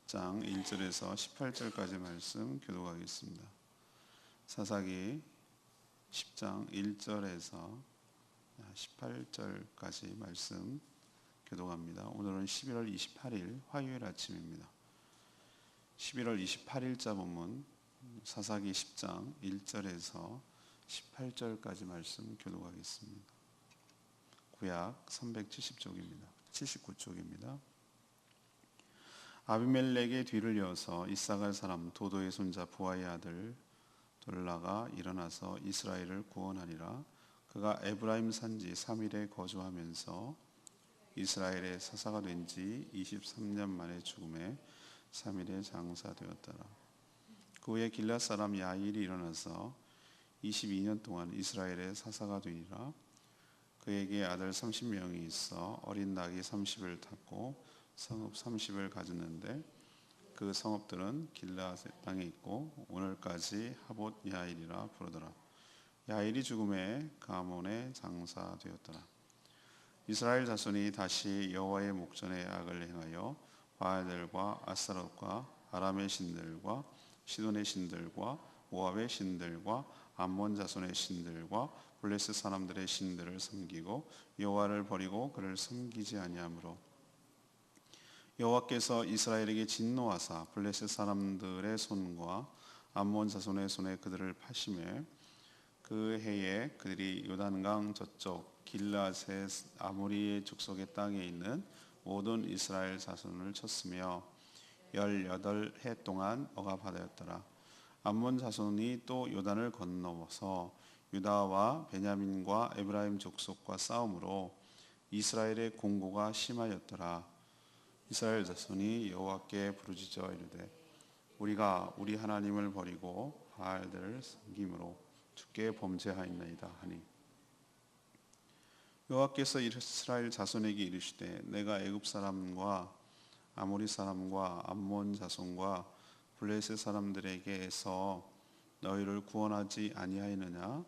10장 1절에서 18절까지 말씀 교독하겠습니다. 사사기 10장 1절에서 18절까지 말씀 교독합니다. 오늘은 11월 28일 화요일 아침입니다. 11월 28일자 본문 사사기 10장 1절에서 18절까지 말씀 교독하겠습니다. 구약 370쪽입니다. 79쪽입니다. 아비멜렉의 뒤를 이어서 이사갈 사람 도도의 손자 부하의 아들 돌라가 일어나서 이스라엘을 구원하니라. 그가 에브라임 산지 3일에 거주하면서 이스라엘의 사사가 된 지 23년 만에 죽음에 3일에 장사되었더라. 그 후에 길앗 사람 야일이 일어나서 22년 동안 이스라엘의 사사가 되니라. 그에게 아들 30명이 있어 어린 낙이 30을 탔고 성읍 30을 가졌는데 그 성읍들은 길앗 땅에 있고 오늘까지 하봇 야일이라 부르더라. 야일이 죽음에 가몬에 장사되었더라. 이스라엘 자손이 다시 여호와의 목전에 악을 행하여 바알들과 아스타롯과 아람의 신들과 시돈의 신들과 모압의 신들과 암몬 자손의 신들과 블레셋 사람들의 신들을 섬기고 여호와를 버리고 그를 섬기지 아니하므로 여호와께서 이스라엘에게 진노하사 블레셋 사람들의 손과 암몬 자손의 손에 그들을 파심해 그 해에 그들이 요단강 저쪽 길앗의 아모리의 족속의 땅에 있는 모든 이스라엘 자손을 쳤으며 18해 동안 억압하였더라. 암몬 자손이 또 요단을 건너서 유다와 베냐민과 에브라임 족속과 싸움으로 이스라엘의 공고가 심하였더라. 이스라엘 자손이 여호와께 부르짖어 이르되 우리가 우리 하나님을 버리고 바알들을 섬김으로 주께 범죄하였나이다 하니 여호와께서 이스라엘 자손에게 이르시되 내가 애굽 사람과 아모리 사람과 암몬 자손과 블레셋 사람들에게서 너희를 구원하지 아니하였느냐?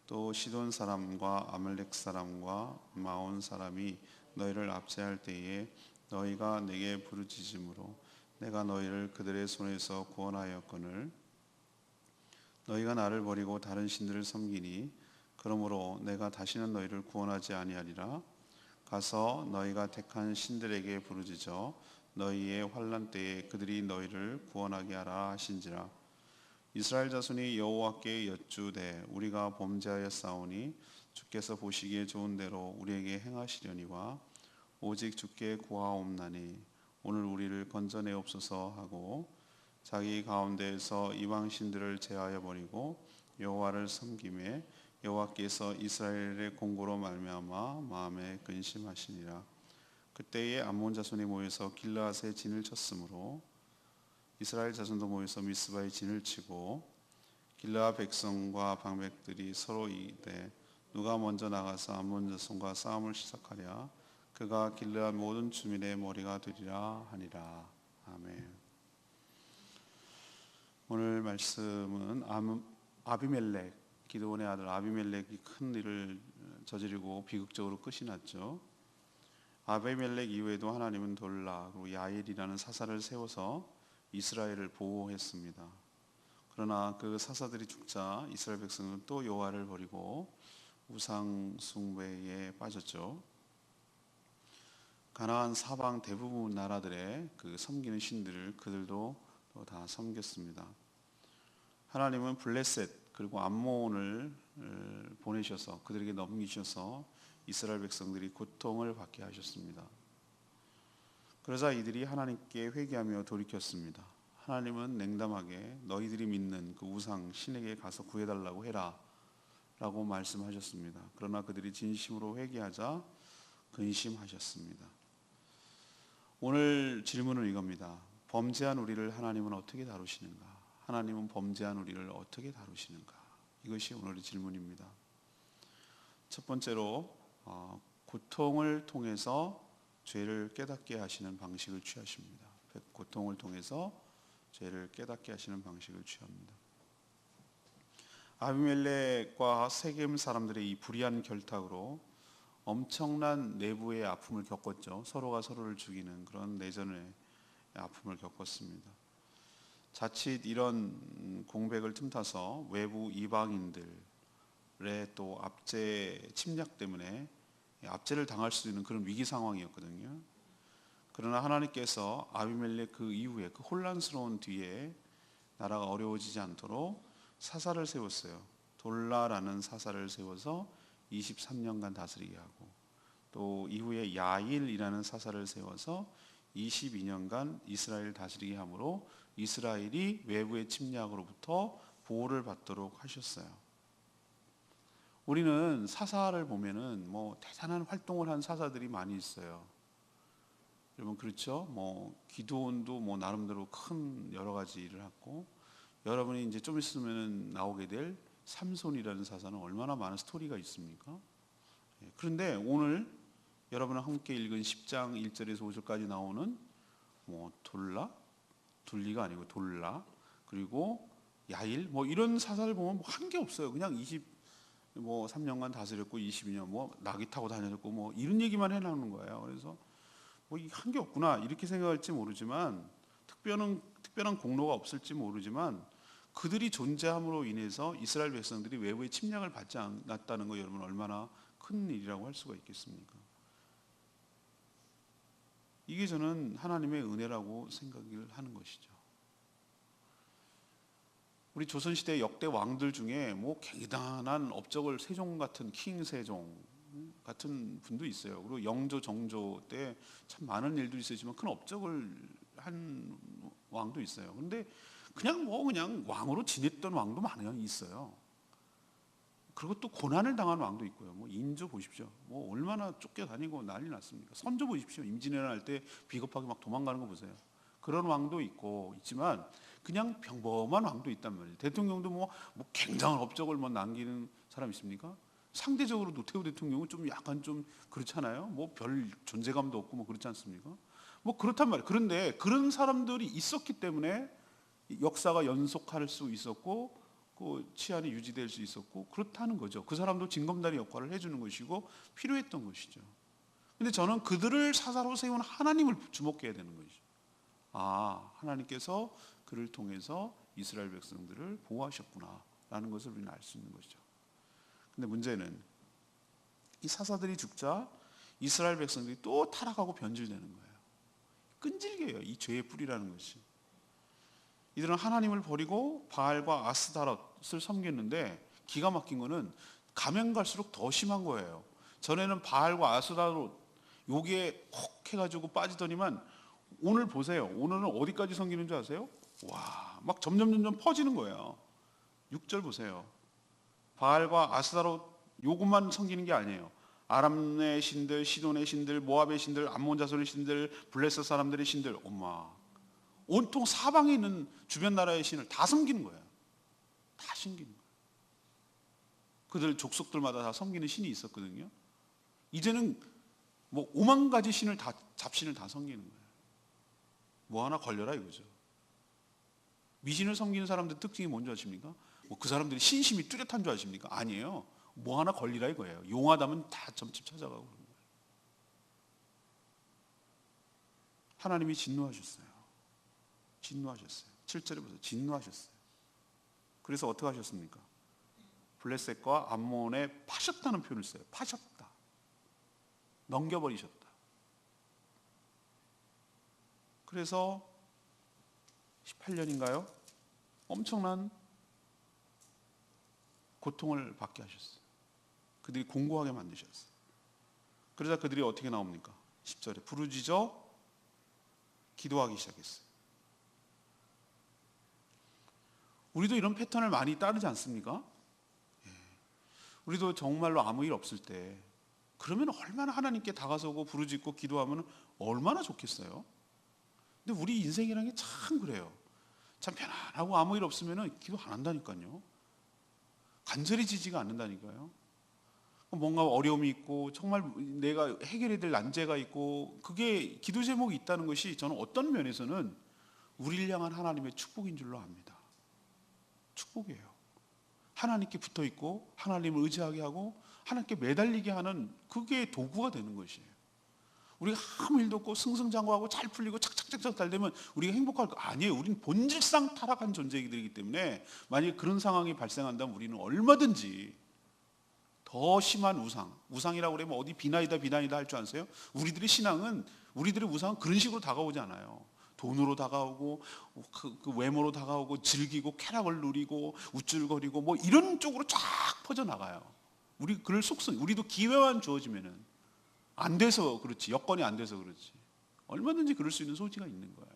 또 시돈 사람과 아말렉 사람과 마온 사람이 너희를 압제할 때에 너희가 내게 부르짖음으로 내가 너희를 그들의 손에서 구원하였거늘 너희가 나를 버리고 다른 신들을 섬기니 그러므로 내가 다시는 너희를 구원하지 아니하리라. 가서 너희가 택한 신들에게 부르짖어 너희의 환난 때에 그들이 너희를 구원하게 하라 하신지라. 이스라엘 자손이 여호와께 여쭈되 우리가 범죄하였사오니 주께서 보시기에 좋은 대로 우리에게 행하시려니와 오직 주께 구하옵나니 오늘 우리를 건져내옵소서 하고 자기 가운데에서 이방 신들을 제하여 버리고 여호와를 섬김에 여호와께서 이스라엘의 공고로 말미암아 마음에 근심하시니라. 그때에 암몬 자손이 모여서 길르앗에 진을 쳤으므로 이스라엘 자손도 모여서 미스바에 진을 치고 길르앗 백성과 방백들이 서로 이르되 누가 먼저 나가서 암몬 자손과 싸움을 시작하랴. 그가 길르앗 모든 주민의 머리가 되리라 하니라. 아멘. 오늘 말씀은 아비멜렉, 기드온의 아들 아비멜렉이 큰 일을 저지르고 비극적으로 끝이 났죠. 아비멜렉 이후에도 하나님은 돌라 그리고 야일이라는 사사를 세워서 이스라엘을 보호했습니다. 그러나 그 사사들이 죽자 이스라엘 백성은 또 여호와를 버리고 우상 숭배에 빠졌죠. 가나안 사방 대부분 나라들의 그 섬기는 신들을 그들도 다 섬겼습니다. 하나님은 블레셋 그리고 암몬을 보내셔서 그들에게 넘기셔서 이스라엘 백성들이 고통을 받게 하셨습니다. 그러자 이들이 하나님께 회개하며 돌이켰습니다. 하나님은 냉담하게 너희들이 믿는 그 우상 신에게 가서 구해달라고 해라 라고 말씀하셨습니다. 그러나 그들이 진심으로 회개하자 근심하셨습니다. 오늘 질문은 이겁니다. 범죄한 우리를 하나님은 어떻게 다루시는가? 하나님은 범죄한 우리를 어떻게 다루시는가? 이것이 오늘의 질문입니다. 첫 번째로 고통을 통해서 죄를 깨닫게 하시는 방식을 취하십니다. 고통을 통해서 죄를 깨닫게 하시는 방식을 취합니다. 아비멜렉과 세겜 사람들의 이 불의한 결탁으로 엄청난 내부의 아픔을 겪었죠. 서로가 서로를 죽이는 그런 내전에 아픔을 겪었습니다. 자칫 이런 공백을 틈타서 외부 이방인들의 또 압제 침략 때문에 압제를 당할 수 있는 그런 위기 상황이었거든요. 그러나 하나님께서 아비멜렉 그 이후에 그 혼란스러운 뒤에 나라가 어려워지지 않도록 사사를 세웠어요. 돌라라는 사사를 세워서 23년간 다스리게 하고, 또 이후에 야일이라는 사사를 세워서 22년간 이스라엘 다스리게 함으로 이스라엘이 외부의 침략으로부터 보호를 받도록 하셨어요. 우리는 사사를 보면은 뭐 대단한 활동을 한 사사들이 많이 있어요. 여러분 그렇죠? 뭐 기드온도 뭐 나름대로 큰 여러 가지 일을 했고, 여러분이 이제 좀 있으면 나오게 될 삼손이라는 사사는 얼마나 많은 스토리가 있습니까? 그런데 오늘 여러분과 함께 읽은 10장 1절에서 5절까지 나오는 뭐 둘리가 아니고 돌라, 그리고 야일, 뭐 이런 사사를 보면 한 게 없어요. 그냥 3년간 다스렸고 22년 뭐 나귀 타고 다녔고 뭐 이런 얘기만 해나오는 거예요. 그래서 뭐 한 게 없구나 이렇게 생각할지 모르지만, 특별한 공로가 없을지 모르지만, 그들이 존재함으로 인해서 이스라엘 백성들이 외부의 침략을 받지 않았다는 거, 여러분 얼마나 큰 일이라고 할 수가 있겠습니까? 이게 저는 하나님의 은혜라고 생각을 하는 것이죠. 우리 조선시대 역대 왕들 중에 뭐 굉장한 업적을, 세종 같은 킹 세종 같은 분도 있어요. 그리고 영조 정조 때 참 많은 일도 있었지만 큰 업적을 한 왕도 있어요. 그런데 그냥 왕으로 지냈던 왕도 많이 있어요. 그리고 또 고난을 당한 왕도 있고요. 뭐 인조 보십시오. 뭐 얼마나 쫓겨다니고 난리 났습니까? 선조 보십시오. 임진왜란 할 때 비겁하게 막 도망가는 거 보세요. 그런 왕도 있지만 그냥 평범한 왕도 있단 말이에요. 대통령도 뭐 굉장한 업적을 뭐 남기는 사람 있습니까? 상대적으로 노태우 대통령은 좀 약간 좀 그렇잖아요. 뭐 별 존재감도 없고 뭐 그렇지 않습니까? 뭐 그렇단 말이에요. 그런데 그런 사람들이 있었기 때문에 역사가 연속할 수 있었고, 그 치안이 유지될 수 있었고, 그렇다는 거죠. 그 사람도 징검다리 역할을 해주는 것이고 필요했던 것이죠. 근데 저는 그들을 사사로 세운 하나님을 주목해야 되는 것이죠. 하나님께서 그를 통해서 이스라엘 백성들을 보호하셨구나라는 것을 우리는 알 수 있는 것이죠. 근데 문제는 이 사사들이 죽자 이스라엘 백성들이 또 타락하고 변질되는 거예요. 끈질겨요, 이 죄의 뿌리라는 것이. 이들은 하나님을 버리고 바알과 아스타롯을 섬겼는데, 기가 막힌 거는 가면 갈수록 더 심한 거예요. 전에는 바알과 아스타롯 요게 혹 해가지고 빠지더니만 오늘 보세요. 오늘은 어디까지 섬기는 줄 아세요? 와, 막 점점 퍼지는 거예요. 6절 보세요. 바알과 아스타롯 요것만 섬기는 게 아니에요. 아람의 신들, 시돈의 신들, 모압의 신들, 암몬 자손의 신들, 블레셋 사람들의 신들, 엄마, 온통 사방에 있는 주변 나라의 신을 다 섬기는 거예요. 다 섬기는 거예요. 그들 족속들마다 다 섬기는 신이 있었거든요. 이제는 뭐 5만 가지 신을 다, 잡신을 다 섬기는 거예요. 뭐 하나 걸려라 이거죠. 미신을 섬기는 사람들 특징이 뭔지 아십니까? 뭐 그 사람들이 신심이 뚜렷한 줄 아십니까? 아니에요. 뭐 하나 걸리라 이거예요. 용하다면 다 점집 찾아가고 그런 거예요. 하나님이 진노하셨어요. 7절에 보세요. 진노하셨어요. 그래서 어떻게 하셨습니까? 블레셋과 암몬에 파셨다는 표현을 써요. 파셨다. 넘겨버리셨다. 그래서 18년인가요? 엄청난 고통을 받게 하셨어요. 그들이 공고하게 만드셨어요. 그러자 그들이 어떻게 나옵니까? 10절에 부르짖어 기도하기 시작했어요. 우리도 이런 패턴을 많이 따르지 않습니까? 우리도 정말로 아무 일 없을 때, 그러면 얼마나 하나님께 다가서고 부르짖고 기도하면 얼마나 좋겠어요. 근데 우리 인생이라는 게 참 그래요. 참 편안하고 아무 일 없으면 기도 안 한다니까요. 간절해지지가 않는다니까요. 뭔가 어려움이 있고 정말 내가 해결해야 될 난제가 있고, 그게 기도 제목이 있다는 것이 저는 어떤 면에서는 우리를 향한 하나님의 축복인 줄로 압니다. 축복이에요. 하나님께 붙어 있고 하나님을 의지하게 하고 하나님께 매달리게 하는, 그게 도구가 되는 것이에요. 우리가 아무 일도 없고 승승장구하고 잘 풀리고 착착착착 잘 되면 우리가 행복할 거 아니에요. 우리는 본질상 타락한 존재이기 때문에 만약에 그런 상황이 발생한다면 우리는 얼마든지 더 심한 우상이라고 그러면 어디 비나이다 할 줄 아세요? 우리들의 신앙은, 우리들의 우상은 그런 식으로 다가오지 않아요. 돈으로 다가오고 그 외모로 다가오고 즐기고 쾌락을 누리고 우쭐거리고 뭐 이런 쪽으로 쫙 퍼져나가요. 우리 그럴 속성, 우리도 기회만 주어지면은 안 돼서 그렇지, 여건이 안 돼서 그렇지, 얼마든지 그럴 수 있는 소지가 있는 거예요.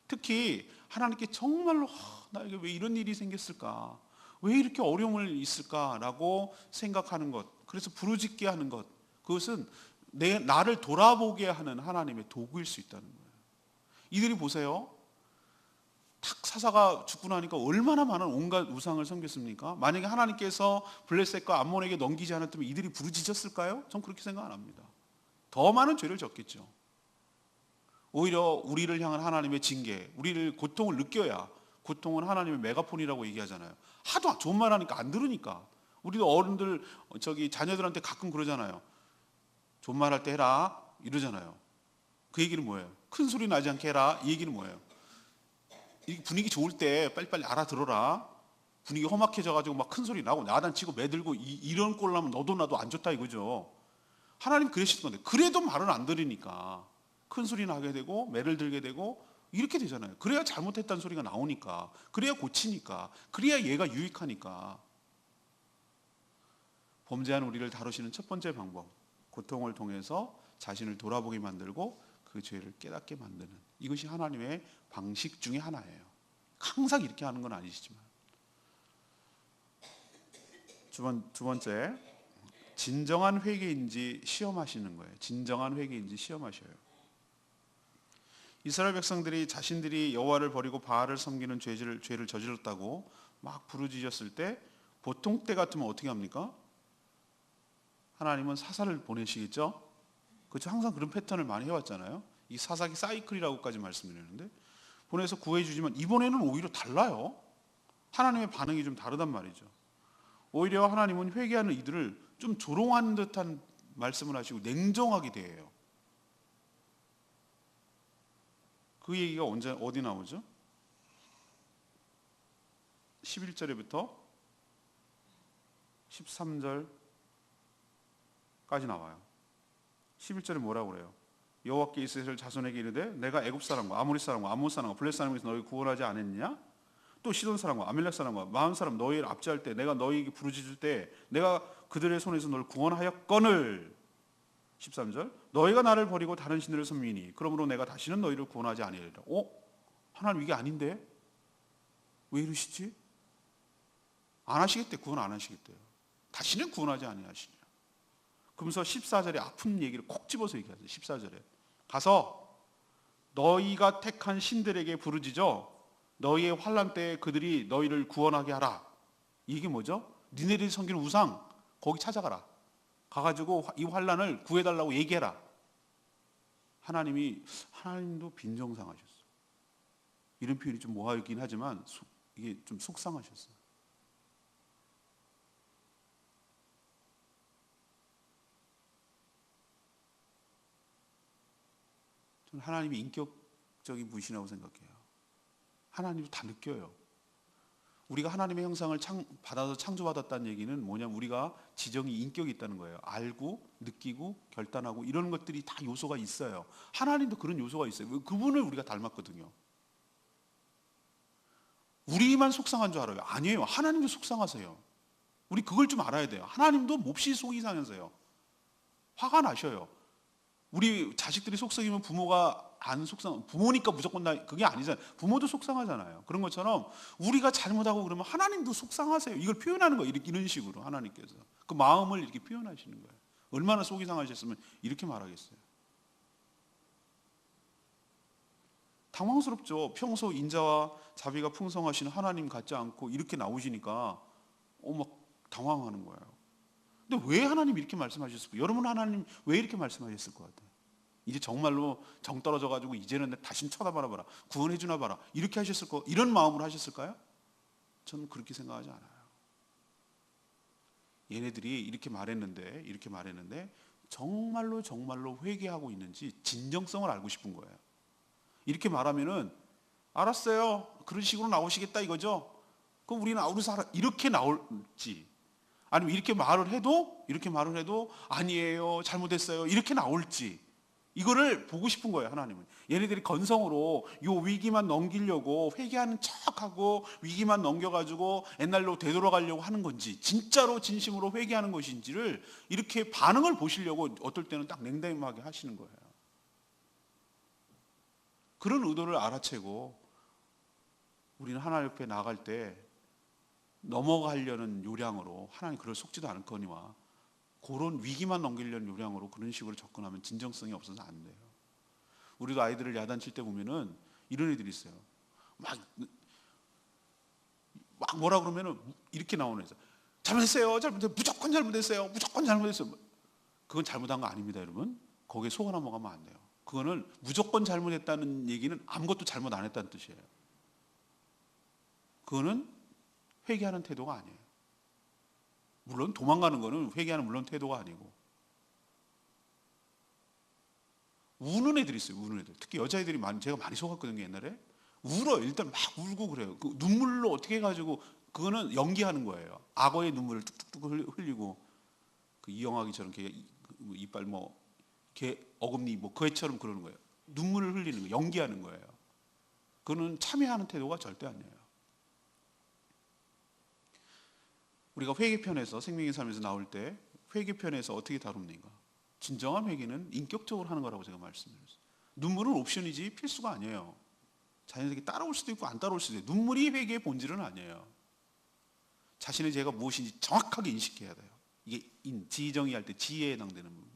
특히 하나님께 정말로 나에게 왜 이런 일이 생겼을까, 왜 이렇게 어려움을 있을까라고 생각하는 것, 그래서 부르짖게 하는 것, 그것은 나를 돌아보게 하는 하나님의 도구일 수 있다는 거예요. 이들이 보세요. 탁 사사가 죽고 나니까 얼마나 많은 온갖 우상을 섬겼습니까? 만약에 하나님께서 블레셋과 암몬에게 넘기지 않았다면 이들이 부르짖었을까요? 전 그렇게 생각 안 합니다. 더 많은 죄를 졌겠죠. 오히려 우리를 향한 하나님의 징계, 우리를 고통을 느껴야, 고통은 하나님의 메가폰이라고 얘기하잖아요. 하도 좋은 말 하니까 안 들으니까. 우리도 어른들 자녀들한테 가끔 그러잖아요. 좋은 말 할 때 해라 이러잖아요. 그 얘기는 뭐예요? 큰 소리 나지 않게 해라, 이 얘기는 뭐예요? 분위기 좋을 때 빨리빨리 알아들어라. 분위기 험악해져가지고 막 큰 소리 나고 야단치고 매들고 이런 꼴을 하면 너도 나도 안 좋다 이거죠. 하나님 그러시는 건데, 그래도 말을 안 들으니까 큰 소리 나게 되고 매를 들게 되고 이렇게 되잖아요. 그래야 잘못했다는 소리가 나오니까, 그래야 고치니까, 그래야 얘가 유익하니까. 범죄한 우리를 다루시는 첫 번째 방법, 고통을 통해서 자신을 돌아보게 만들고 그 죄를 깨닫게 만드는, 이것이 하나님의 방식 중에 하나예요. 항상 이렇게 하는 건 아니시지만. 두 번째, 진정한 회개인지 시험하시는 거예요. 진정한 회개인지 시험하셔요. 이스라엘 백성들이 자신들이 여호와를 버리고 바알을 섬기는 죄를 저질렀다고 막 부르짖었을 때, 보통 때 같으면 어떻게 합니까? 하나님은 사사를 보내시겠죠? 그렇죠? 항상 그런 패턴을 많이 해왔잖아요. 이 사사기 사이클이라고까지 말씀드리는데, 보내서 구해주지만 이번에는 오히려 달라요. 하나님의 반응이 좀 다르단 말이죠. 오히려 하나님은 회개하는 이들을 좀 조롱하는 듯한 말씀을 하시고 냉정하게 대해요. 그 얘기가 어디 나오죠? 11절부터 13절까지 나와요. 11절에 뭐라고 그래요? 여호와께 이스라엘 자손에게 이르되 내가 애굽 사람과 아모리 사람과 암몬 사람과 블레셋 사람에게서 너희 구원하지 않았느냐? 또 시돈 사람과 아멜렉 사람과 마흔 사람 너희를 압제할 때 내가 너희에게 부르짖을 때 내가 그들의 손에서 너를 구원하였거늘. 13절 너희가 나를 버리고 다른 신들을 섬기니 그러므로 내가 다시는 너희를 구원하지 아니하리라. 하나님 이게 아닌데 왜 이러시지? 안 하시겠대. 구원 안 하시겠대요. 다시는 구원하지 아니하시리라. 그러면서 14절에 아픈 얘기를 콕 집어서 얘기하죠. 14절에 가서 너희가 택한 신들에게 부르짖어 너희의 환난 때에 그들이 너희를 구원하게 하라. 이게 뭐죠? 니네들이 섬기는 우상 거기 찾아가라. 가가지고 이 환난을 구해달라고 얘기해라. 하나님도 빈정상하셨어요. 이런 표현이 좀 모호하긴 하지만 이게 좀 속상하셨어요. 저는 하나님이 인격적인 분이시라고 생각해요. 하나님도 다 느껴요. 우리가 하나님의 형상을 받아서 창조받았다는 얘기는 뭐냐면 우리가 지정이 인격이 있다는 거예요. 알고 느끼고 결단하고 이런 것들이 다 요소가 있어요. 하나님도 그런 요소가 있어요. 그분을 우리가 닮았거든요. 우리만 속상한 줄 알아요. 아니에요. 하나님도 속상하세요. 우리 그걸 좀 알아야 돼요. 하나님도 몹시 속이 상하세요. 화가 나셔요. 우리 자식들이 속썩이면 부모가 안 부모니까 무조건 그게 아니잖아요. 부모도 속상하잖아요. 그런 것처럼 우리가 잘못하고 그러면 하나님도 속상하세요. 이걸 표현하는 거예요. 이런 식으로 하나님께서 그 마음을 이렇게 표현하시는 거예요. 얼마나 속이 상하셨으면 이렇게 말하겠어요. 당황스럽죠. 평소 인자와 자비가 풍성하신 하나님 같지 않고 이렇게 나오시니까 막 당황하는 거예요. 근데 왜 하나님 이렇게 말씀하셨을까요? 여러분 하나님 왜 이렇게 말씀하셨을 것 같아요? 이제 정말로 정 떨어져가지고 이제는 다시 쳐다봐라 구원해 주나 봐라 이렇게 하셨을 거 이런 마음으로 하셨을까요? 저는 그렇게 생각하지 않아요. 얘네들이 이렇게 말했는데 정말로 회개하고 있는지 진정성을 알고 싶은 거예요. 이렇게 말하면은 알았어요. 그런 식으로 나오시겠다 이거죠. 그럼 우리는 이렇게 나올지, 아니면 이렇게 말을 해도 아니에요, 잘못했어요, 이렇게 나올지, 이거를 보고 싶은 거예요. 하나님은 얘네들이 건성으로 요 위기만 넘기려고 회개하는 척하고 위기만 넘겨가지고 옛날로 되돌아가려고 하는 건지, 진짜로 진심으로 회개하는 것인지를 이렇게 반응을 보시려고 어떨 때는 딱 냉담하게 하시는 거예요. 그런 의도를 알아채고 우리는 하나님 옆에 나갈 때 넘어가려는 요량으로, 하나님 그럴 속지도 않거니와 그런 위기만 넘기려는 요량으로 그런 식으로 접근하면 진정성이 없어서 안 돼요. 우리도 아이들을 야단칠 때 보면은 이런 애들이 있어요. 막 뭐라 그러면은 이렇게 나오는 애들. 잘못했어요. 무조건 잘못했어요. 무조건 잘못했어요. 그건 잘못한 거 아닙니다, 여러분. 거기에 속아 넘어가면 안 돼요. 그거는 무조건 잘못했다는 얘기는 아무것도 잘못 안 했다는 뜻이에요. 그거는 회개하는 태도가 아니에요. 물론 도망가는 거는 회개하는 물론 태도가 아니고, 우는 애들이 있어요. 우는 애들. 특히 여자애들이 제가 많이 속았거든요, 옛날에. 울어요. 일단 막 울고 그래요. 그 눈물로 어떻게 해가지고, 그거는 연기하는 거예요. 악어의 눈물을 뚝뚝뚝 흘리고, 그 이영학이처럼 이빨 개 어금니 그 애처럼 그러는 거예요. 눈물을 흘리는 거, 연기하는 거예요. 그거는 참여하는 태도가 절대 아니에요. 우리가 회개편에서, 생명의 삶에서 나올 때 회개편에서 어떻게 다룹니까? 진정한 회개는 인격적으로 하는 거라고 제가 말씀드렸어요. 눈물은 옵션이지 필수가 아니에요. 자연스럽게 따라올 수도 있고 안 따라올 수도 있어요. 눈물이 회개의 본질은 아니에요. 자신의 죄가 무엇인지 정확하게 인식해야 돼요. 이게 지정의할 때 지혜에 해당되는 부분.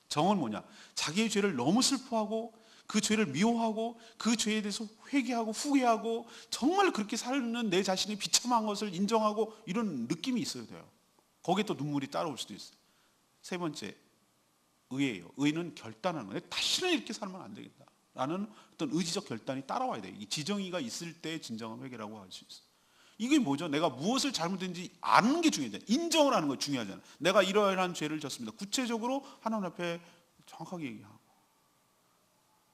정은 뭐냐? 자기의 죄를 너무 슬퍼하고 그 죄를 미워하고 그 죄에 대해서 회개하고 후회하고 정말 그렇게 사는 내 자신이 비참한 것을 인정하고 이런 느낌이 있어야 돼요. 거기에 또 눈물이 따라올 수도 있어요. 세 번째, 의예요. 의는 결단하는 거예요. 다시는 이렇게 살면 안 되겠다 라는 어떤 의지적 결단이 따라와야 돼요. 이 지정의가 있을 때 진정한 회개라고 할 수 있어요. 이게 뭐죠? 내가 무엇을 잘못했는지 아는 게 중요하잖아요. 인정을 하는 거 중요하잖아요. 내가 이러이러한 죄를 졌습니다. 구체적으로 하나님 앞에 정확하게 얘기하고,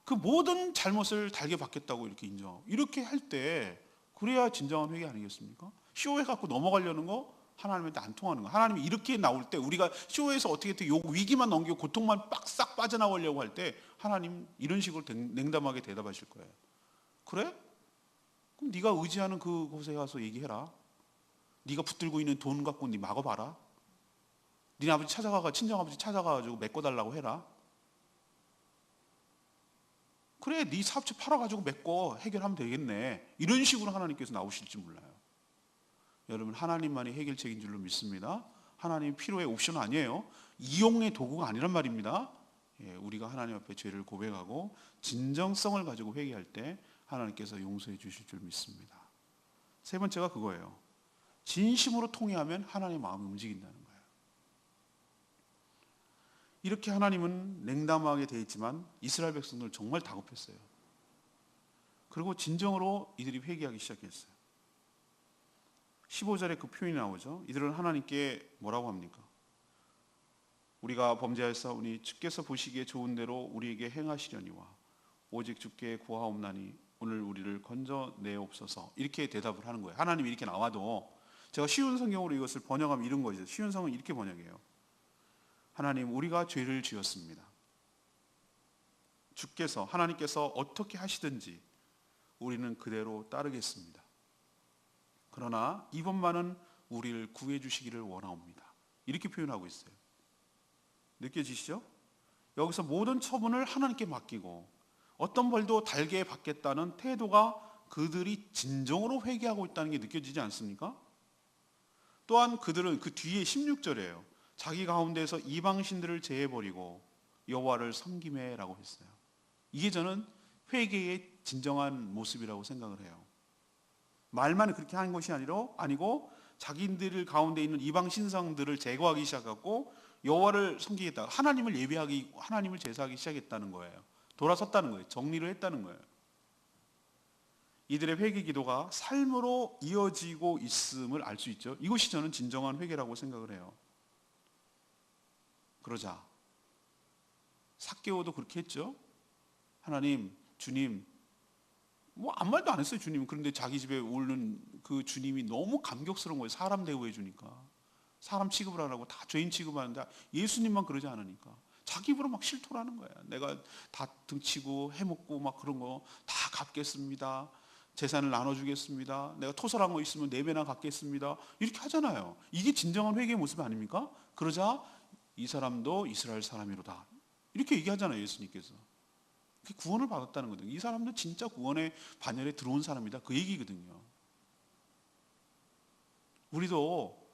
그 모든 잘못을 달게 받겠다고 이렇게 인정하고, 이렇게 할 때 그래야 진정한 회개 아니겠습니까? 쇼해 갖고 넘어가려는 거 하나님한테 안 통하는 거. 하나님이 이렇게 나올 때 우리가 쇼에서 어떻게 요 위기만 넘기고 고통만 싹 빠져나오려고 할 때 하나님 이런 식으로 냉담하게 대답하실 거예요. 그래? 그럼 네가 의지하는 그곳에 가서 얘기해라. 네가 붙들고 있는 돈 갖고 네 막아봐라. 네 아버지 친정아버지 찾아가가지고 메꿔달라고 해라. 그래, 네 사업체 팔아가지고 메꿔 해결하면 되겠네. 이런 식으로 하나님께서 나오실지 몰라요. 여러분, 하나님만이 해결책인 줄로 믿습니다. 하나님 필요의 옵션 아니에요. 이용의 도구가 아니란 말입니다. 우리가 하나님 앞에 죄를 고백하고 진정성을 가지고 회개할 때 하나님께서 용서해 주실 줄 믿습니다. 세 번째가 그거예요. 진심으로 통회하면 하나님의 마음이 움직인다는 거예요. 이렇게 하나님은 냉담하게 되어 있지만 이스라엘 백성들 정말 다급했어요. 그리고 진정으로 이들이 회개하기 시작했어요. 15절에 그 표현이 나오죠. 이들은 하나님께 뭐라고 합니까? 우리가 범죄하였사오니 주께서 보시기에 좋은 대로 우리에게 행하시려니와 오직 주께 구하옵나니 오늘 우리를 건져내옵소서. 이렇게 대답을 하는 거예요. 하나님이 이렇게 나와도, 제가 쉬운 성경으로 이것을 번역하면 이런 거죠. 쉬운 성은 이렇게 번역해요. 하나님, 우리가 죄를 지었습니다. 하나님께서 어떻게 하시든지 우리는 그대로 따르겠습니다. 그러나 이번만은 우리를 구해 주시기를 원하옵니다. 이렇게 표현하고 있어요. 느껴지시죠? 여기서 모든 처분을 하나님께 맡기고 어떤 벌도 달게 받겠다는 태도가 그들이 진정으로 회개하고 있다는 게 느껴지지 않습니까? 또한 그들은 그 뒤에 16절이에요. 자기 가운데서 이방신들을 제해버리고 여호와를 섬기매라고 했어요. 이게 저는 회개의 진정한 모습이라고 생각을 해요. 말만 그렇게 하는 것이 아니고 자기들 가운데 있는 이방 신상들을 제거하기 시작하고 여호와를 섬기겠다. 하나님을 제사하기 시작했다는 거예요. 돌아섰다는 거예요. 정리를 했다는 거예요. 이들의 회개 기도가 삶으로 이어지고 있음을 알 수 있죠. 이것이 저는 진정한 회개라고 생각을 해요. 그러자 삭개오도 그렇게 했죠. 하나님, 주님, 뭐 아무 말도 안 했어요, 주님. 그런데 자기 집에 오는 그 주님이 너무 감격스러운 거예요. 사람 대우해 주니까. 사람 취급을 안 하고 다 죄인 취급하는데 예수님만 그러지 않으니까 자기 입으로 막 실토를 하는 거야. 내가 다 등치고 해먹고 막 그런 거 다 갚겠습니다. 재산을 나눠주겠습니다. 내가 토설한 거 있으면 4배나 갚겠습니다. 이렇게 하잖아요. 이게 진정한 회개의 모습 아닙니까? 그러자 이 사람도 이스라엘 사람이로다, 이렇게 얘기하잖아요, 예수님께서. 구원을 받았다는 거거든요. 이 사람도 진짜 구원의 반열에 들어온 사람이다, 그 얘기거든요. 우리도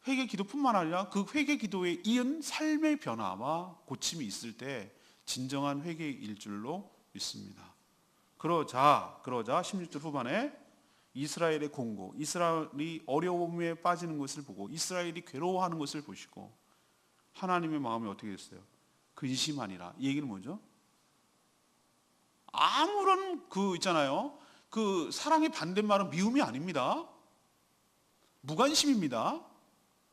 회개 기도뿐만 아니라 그 회개 기도에 이은 삶의 변화와 고침이 있을 때 진정한 회개일 줄로 믿습니다. 그러자 16절 후반에 이스라엘의 공고, 이스라엘이 어려움에 빠지는 것을 보고 이스라엘이 괴로워하는 것을 보시고 하나님의 마음이 어떻게 됐어요? 근심하니라. 이 얘기는 뭐죠? 아무런 있잖아요, 그 사랑의 반대말은 미움이 아닙니다. 무관심입니다.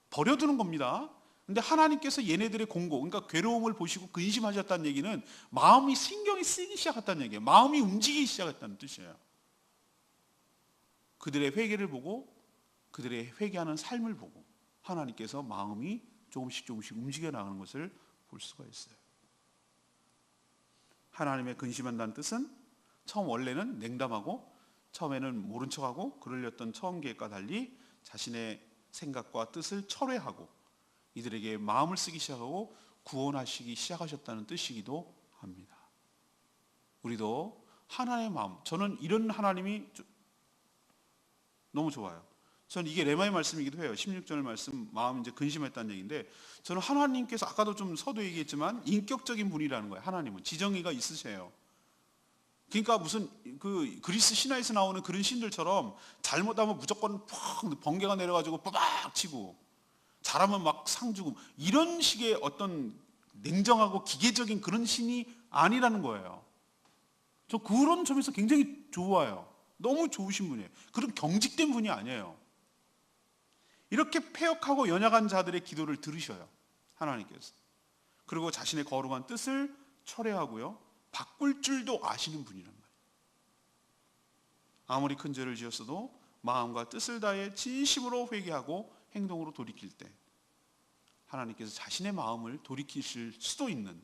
버려두는 겁니다. 근데 하나님께서 얘네들의 공고, 그러니까 괴로움을 보시고 근심하셨다는 얘기는 마음이, 신경이 쓰이기 시작했다는 얘기예요. 마음이 움직이기 시작했다는 뜻이에요. 그들의 회개를 보고, 그들의 회개하는 삶을 보고 하나님께서 마음이 조금씩 움직여 나가는 것을 볼 수가 있어요. 하나님의 근심한다는 뜻은 처음 원래는 냉담하고 처음에는 모른 척하고 그러려던 처음 계획과 달리 자신의 생각과 뜻을 철회하고 이들에게 마음을 쓰기 시작하고 구원하시기 시작하셨다는 뜻이기도 합니다. 우리도 하나님의 마음, 저는 이런 하나님이 너무 좋아요. 저는 이게 레마의 말씀이기도 해요. 16절 말씀, 마음 이제 근심했다는 얘기인데, 저는 하나님께서 아까도 좀 서두 얘기했지만 인격적인 분이라는 거예요. 하나님은 지정의가 있으세요. 그러니까 무슨 그리스 신화에서 나오는 그런 신들처럼 잘못하면 무조건 퍽 번개가 내려가지고 빠박 치고, 잘하면 막 상 주고, 이런 식의 어떤 냉정하고 기계적인 그런 신이 아니라는 거예요. 저 그런 점에서 굉장히 좋아요. 너무 좋으신 분이에요. 그런 경직된 분이 아니에요. 이렇게 패역하고 연약한 자들의 기도를 들으셔요, 하나님께서. 그리고 자신의 거룩한 뜻을 철회하고요, 바꿀 줄도 아시는 분이란 말이에요. 아무리 큰 죄를 지었어도 마음과 뜻을 다해 진심으로 회개하고 행동으로 돌이킬 때 하나님께서 자신의 마음을 돌이키실 수도 있는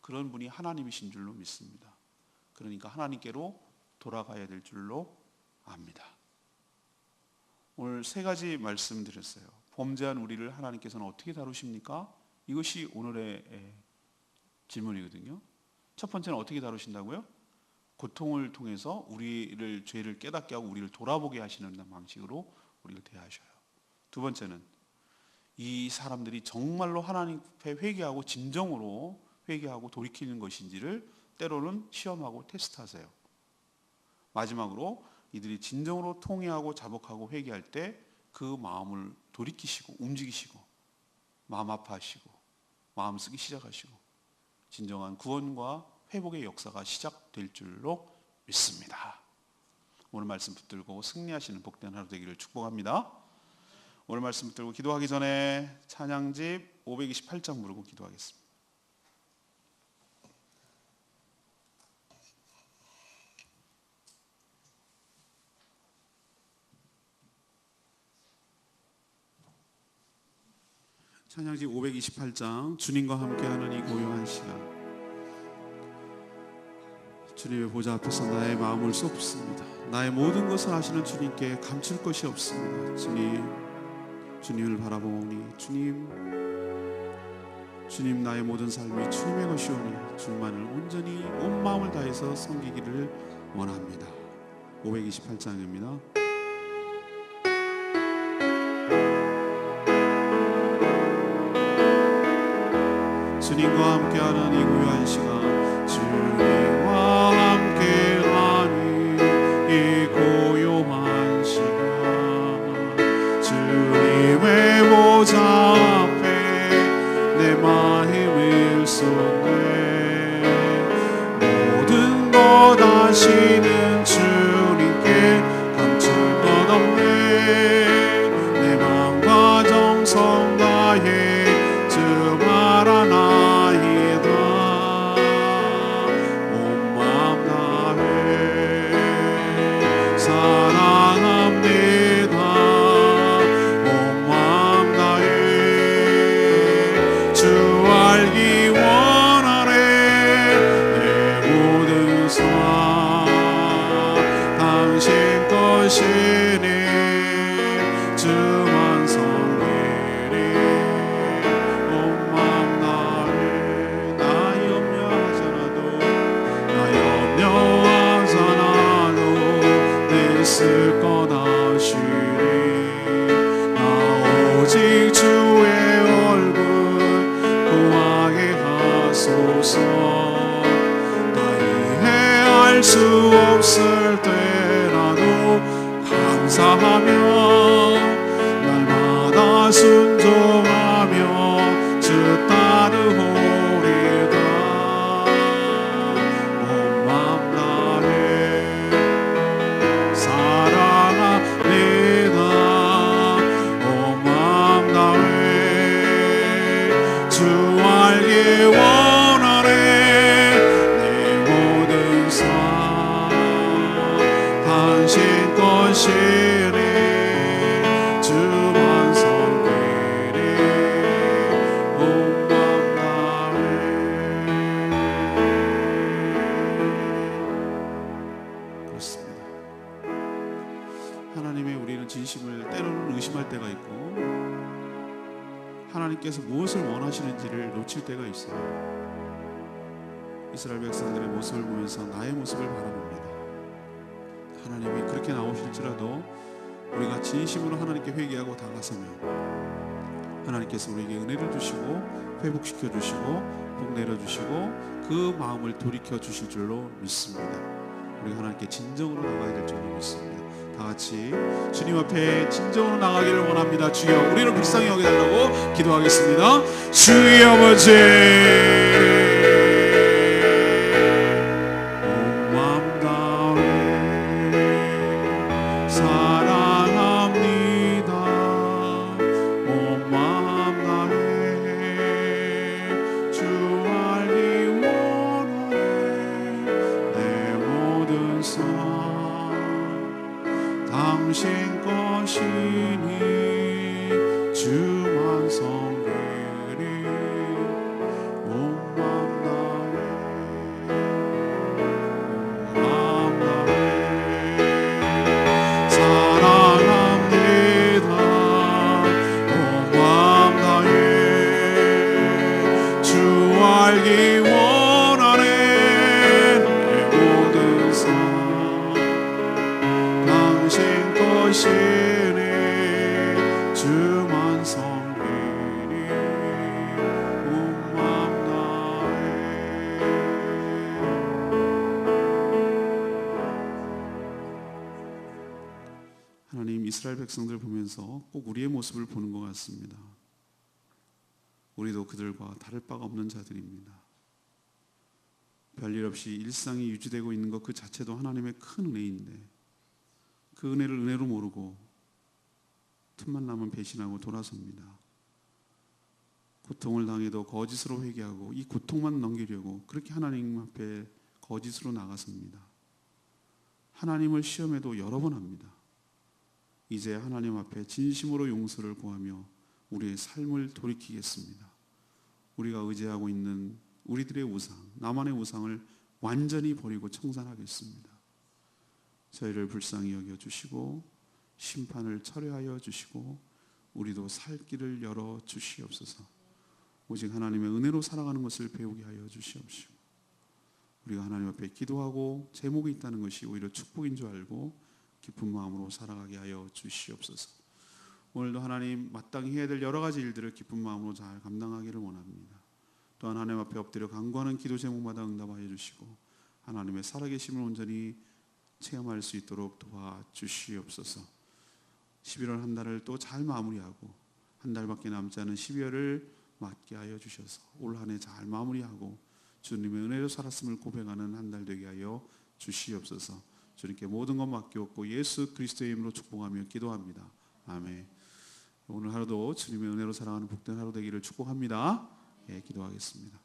그런 분이 하나님이신 줄로 믿습니다. 그러니까 하나님께로 돌아가야 될 줄로 압니다. 오늘 3가지 말씀드렸어요. 범죄한 우리를 하나님께서는 어떻게 다루십니까? 이것이 오늘의 질문이거든요. 첫 번째는 어떻게 다루신다고요? 고통을 통해서 우리를, 죄를 깨닫게 하고 우리를 돌아보게 하시는 방식으로 우리를 대하셔요. 두 번째는 이 사람들이 정말로 하나님 앞에 회개하고 진정으로 회개하고 돌이키는 것인지를 때로는 시험하고 테스트하세요. 마지막으로 이들이 진정으로 통회하고 자복하고 회개할 때 그 마음을 돌이키시고 움직이시고 마음 아파하시고 마음 쓰기 시작하시고 진정한 구원과 회복의 역사가 시작될 줄로 믿습니다. 오늘 말씀 붙들고 승리하시는 복된 하루 되기를 축복합니다. 오늘 말씀 붙들고 기도하기 전에 찬양집 528장 부르고 기도하겠습니다. 찬양집 528장, 주님과 함께하는 이 고요한 시간, 주님의 보좌 앞에서 나의 마음을 쏟습니다. 나의 모든 것을 아시는 주님께 감출 것이 없습니다. 주님을 바라보니 주님 나의 모든 삶이 주님의 것이오니 주만을 온전히 온 마음을 다해서 섬기기를 원합니다. 528장입니다. 주님과 함께하는 이 고요한 시간, 주님과 함께하는 이 고요한 시간, 주님의 보좌 앞에 내 마음을 쏟네. 모든 것 아시는 주님께 감출 것 없네. 내 마음과 정성 다해 주 바라나이다. 없을 때라도 감사하며 날마다 순종하며 주 따르오리다. 온 마음 다해 사랑합니다. 온 마음 다해 주 알기 원하네. 내 모든 삶 당신 것이네. 주만 섬기리 온 마음 다해. 그렇습니다. 하나님의 우리는 진심을 때로는 의심할 때가 있고 하나님께서 무엇을 원하시는지를 놓칠 때가 있어요. 이스라엘 백성들의 모습을 보면서 나의 모습을 바라봅니다. 하나님이 그렇게 나오실지라도 우리가 진심으로 하나님께 회개하고 다가서면 하나님께서 우리에게 은혜를 주시고 회복시켜 주시고 복 내려주시고 그 마음을 돌이켜 주실 줄로 믿습니다. 우리가 하나님께 진정으로 나가야 될 줄로 믿습니다. 다 같이 주님 앞에 진정으로 나가기를 원합니다. 주여, 우리를 불쌍히 여겨달라고 기도하겠습니다. 주여 아버지, 온 마음 다해 사랑합니다. 온 마음 다해 주 알기 원하네. 내 모든 삶 당신 것이니 주만 섬기리 온 마음 다해 온 마음 다해 사랑합니다. 온 마음 다해 주 알기 원하네. 내 모든 삶 당신 것이니 주만 섬기리 온 마음 다해. 하나님, 이스라엘 백성들 보면서 꼭 우리의 모습을 보는 것 같습니다. 우리도 그들과 다를 바가 없는 자들입니다. 별일 없이 일상이 유지되고 있는 것 그 자체도 하나님의 큰 은혜인데 그 은혜를 은혜로 모르고 틈만 나면 배신하고 돌아섭니다. 고통을 당해도 거짓으로 회개하고 이 고통만 넘기려고 그렇게 하나님 앞에 거짓으로 나가섭니다. 하나님을 시험해도 여러 번 합니다. 이제 하나님 앞에 진심으로 용서를 구하며 우리의 삶을 돌이키겠습니다. 우리가 의지하고 있는 우리들의 우상, 나만의 우상을 완전히 버리고 청산하겠습니다. 저희를 불쌍히 여겨주시고 심판을 철회하여 주시고 우리도 살 길을 열어 주시옵소서. 오직 하나님의 은혜로 살아가는 것을 배우게 하여 주시옵시고 우리가 하나님 앞에 기도하고 제목이 있다는 것이 오히려 축복인 줄 알고 기쁜 마음으로 살아가게 하여 주시옵소서. 오늘도 하나님 마땅히 해야 될 여러 가지 일들을 기쁜 마음으로 잘 감당하기를 원합니다. 또한 하나님 앞에 엎드려 간구하는 기도 제목마다 응답하여 주시고 하나님의 살아계심을 온전히 체험할 수 있도록 도와주시옵소서. 11월 한 달을 또 잘 마무리하고 한 달밖에 남지 않은 12월을 맞게 하여 주셔서 올 한 해 잘 마무리하고 주님의 은혜로 살았음을 고백하는 한 달 되게 하여 주시옵소서. 주님께 모든 것 맡기옵고 예수 그리스도의 이름으로 축복하며 기도합니다. 아멘. 오늘 하루도 주님의 은혜로 살아가는 복된 하루 되기를 축복합니다. 예, 기도하겠습니다.